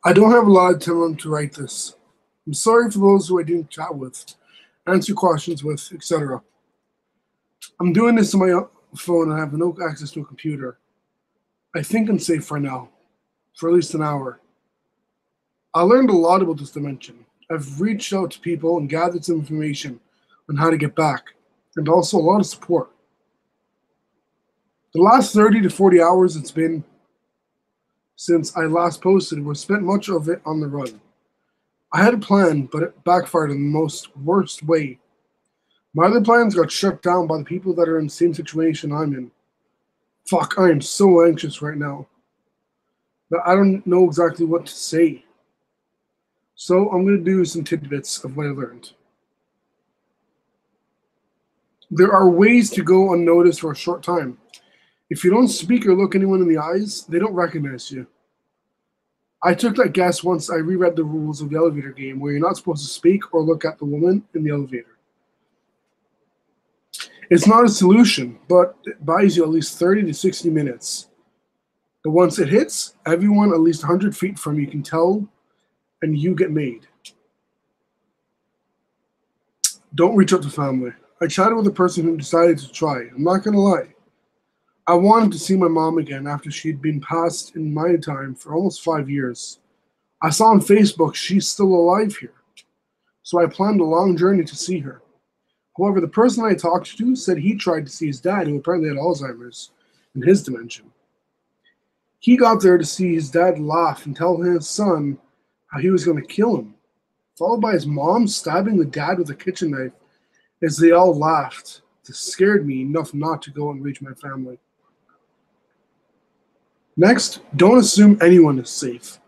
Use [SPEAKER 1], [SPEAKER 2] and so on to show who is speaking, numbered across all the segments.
[SPEAKER 1] I don't have a lot of time to write this. I'm sorry for those who I didn't chat with, answer questions with, etc. I'm doing this on my phone and I have no access to a computer. I think I'm safe for now, for at least an hour. I learned a lot about this dimension. I've reached out to people and gathered some information on how to get back, and also a lot of support. The last 30 to 40 hours it's been since I last posted were spent much of it on the run. I had a plan, but it backfired in the most worst way. My other plans got shut down by the people that are in the same situation I'm in. Fuck, I am so anxious right now that I don't know exactly what to say. So I'm going to do some tidbits of what I learned. There are ways to go unnoticed for a short time. If you don't speak or look anyone in the eyes, they don't recognize you. I took that guess once I reread the rules of the elevator game, where you're not supposed to speak or look at the woman in the elevator. It's not a solution, but it buys you at least 30 to 60 minutes. But once it hits, everyone at least 100 feet from you can tell, and you get made. Don't reach out to family. I chatted with a person who decided to try. I'm not going to lie. I wanted to see my mom again after she'd been passed in my time for almost 5 years. I saw on Facebook she's still alive here, so I planned a long journey to see her. However, the person I talked to said he tried to see his dad, who apparently had Alzheimer's, in his dimension. He got there to see his dad laugh and tell his son how he was going to kill him, followed by his mom stabbing the dad with a kitchen knife as they all laughed. This scared me enough not to go and reach my family. Next, don't assume anyone is safe.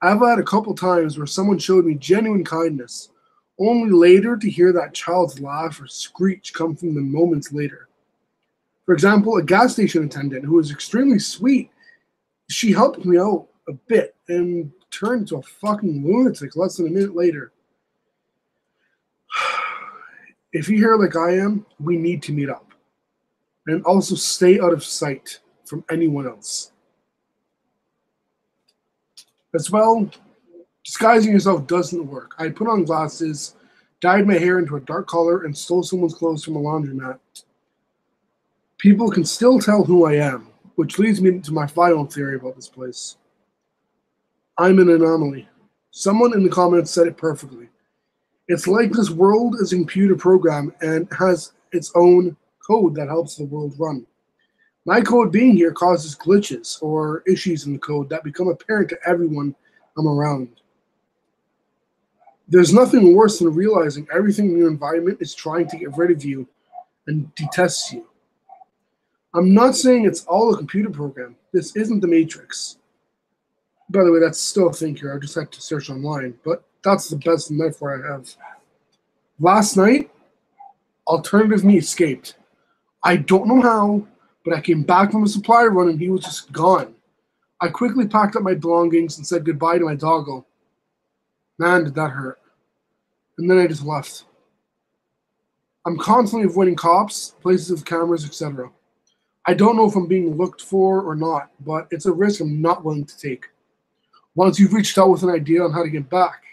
[SPEAKER 1] I've had a couple times where someone showed me genuine kindness, only later to hear that child's laugh or screech come from them moments later. For example, a gas station attendant who was extremely sweet, she helped me out a bit and turned into a fucking lunatic less than a minute later. If you're here like I am, we need to meet up. And also stay out of sight from anyone else. As well, disguising yourself doesn't work. I put on glasses, dyed my hair into a dark color, and stole someone's clothes from a laundromat. People can still tell who I am, which leads me to my final theory about this place. I'm an anomaly. Someone in the comments said it perfectly. It's like this world is a computer program and has its own code that helps the world run. My code being here causes glitches or issues in the code that become apparent to everyone I'm around. There's nothing worse than realizing everything in your environment is trying to get rid of you and detests you. I'm not saying it's all a computer program. This isn't the Matrix. By the way, that's still a thing here. I just had to search online, but that's the best metaphor I have. Last night, alternative me escaped. I don't know how, but I came back from a supply run and he was just gone. I quickly packed up my belongings and said goodbye to my doggo. Man, did that hurt. And then I just left. I'm constantly avoiding cops, places with cameras, etc. I don't know if I'm being looked for or not, but it's a risk I'm not willing to take. Once you've reached out with an idea on how to get back.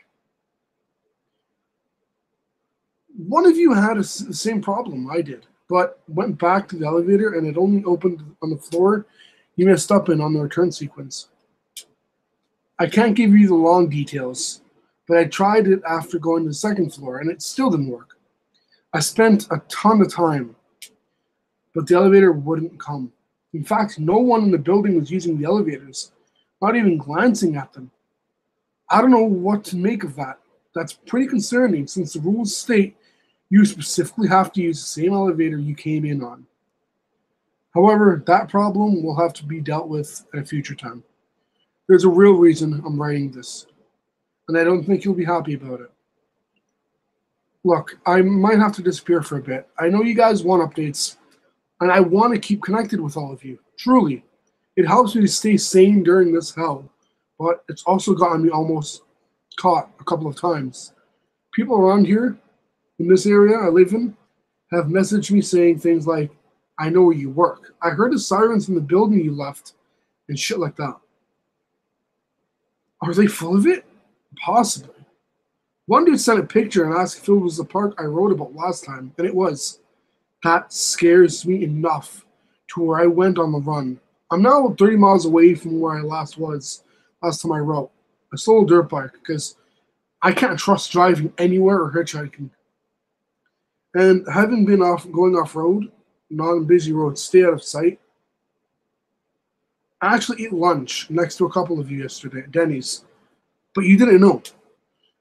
[SPEAKER 1] One of you had the same problem I did, but went back to the elevator and it only opened on the floor you messed up in on the return sequence. I can't give you the long details, but I tried it after going to the second floor and it still didn't work. I spent a ton of time, but the elevator wouldn't come. In fact, no one in the building was using the elevators, not even glancing at them. I don't know what to make of that. That's pretty concerning since the rules state you specifically have to use the same elevator you came in on. However, that problem will have to be dealt with at a future time. There's a real reason I'm writing this, and I don't think you'll be happy about it. Look, I might have to disappear for a bit. I know you guys want updates, and I want to keep connected with all of you. Truly. It helps me to stay sane during this hell, but it's also gotten me almost caught a couple of times. People around here, in this area I live in, have messaged me saying things like, I know where you work. I heard the sirens in the building you left, and shit like that. Are they full of it? Possibly. One dude sent a picture and asked if it was the park I wrote about last time, and it was. That scares me enough to where I went on the run. I'm now about 30 miles away from where I last time I wrote. I stole a dirt bike because I can't trust driving anywhere or hitchhiking. And having been going off road, not on busy roads, stay out of sight. I actually ate lunch next to a couple of you yesterday at Denny's, but you didn't know.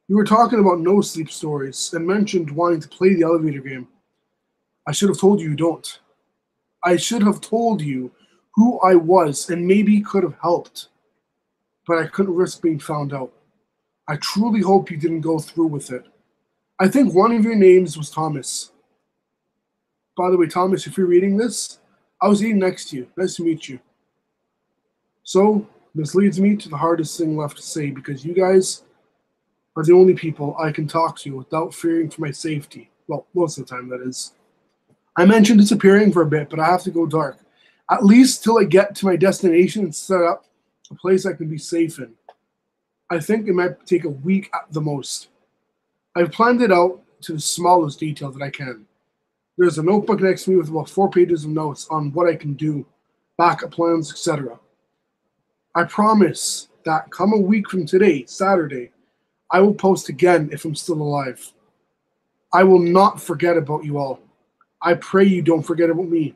[SPEAKER 1] You were talking about no sleep stories and mentioned wanting to play the elevator game. I should have told you you don't. I should have told you who I was and maybe could have helped, but I couldn't risk being found out. I truly hope you didn't go through with it. I think one of your names was Thomas. By the way, Thomas, if you're reading this, I was eating next to you. Nice to meet you. So, this leads me to the hardest thing left to say because you guys are the only people I can talk to without fearing for my safety. Well, most of the time, that is. I mentioned disappearing for a bit, but I have to go dark. At least till I get to my destination and set up a place I can be safe in. I think it might take a week at the most. I've planned it out to the smallest detail that I can. There's a notebook next to me with about 4 pages of notes on what I can do, backup plans, etc. I promise that come a week from today, Saturday, I will post again if I'm still alive. I will not forget about you all. I pray you don't forget about me.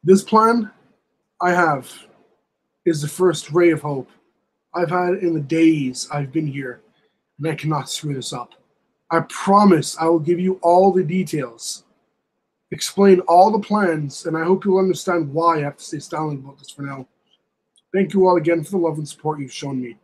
[SPEAKER 1] This plan I have is the first ray of hope I've had in the days I've been here, and I cannot screw this up. I promise I will give you all the details, explain all the plans, and I hope you'll understand why I have to stay silent about this for now. Thank you all again for the love and support you've shown me.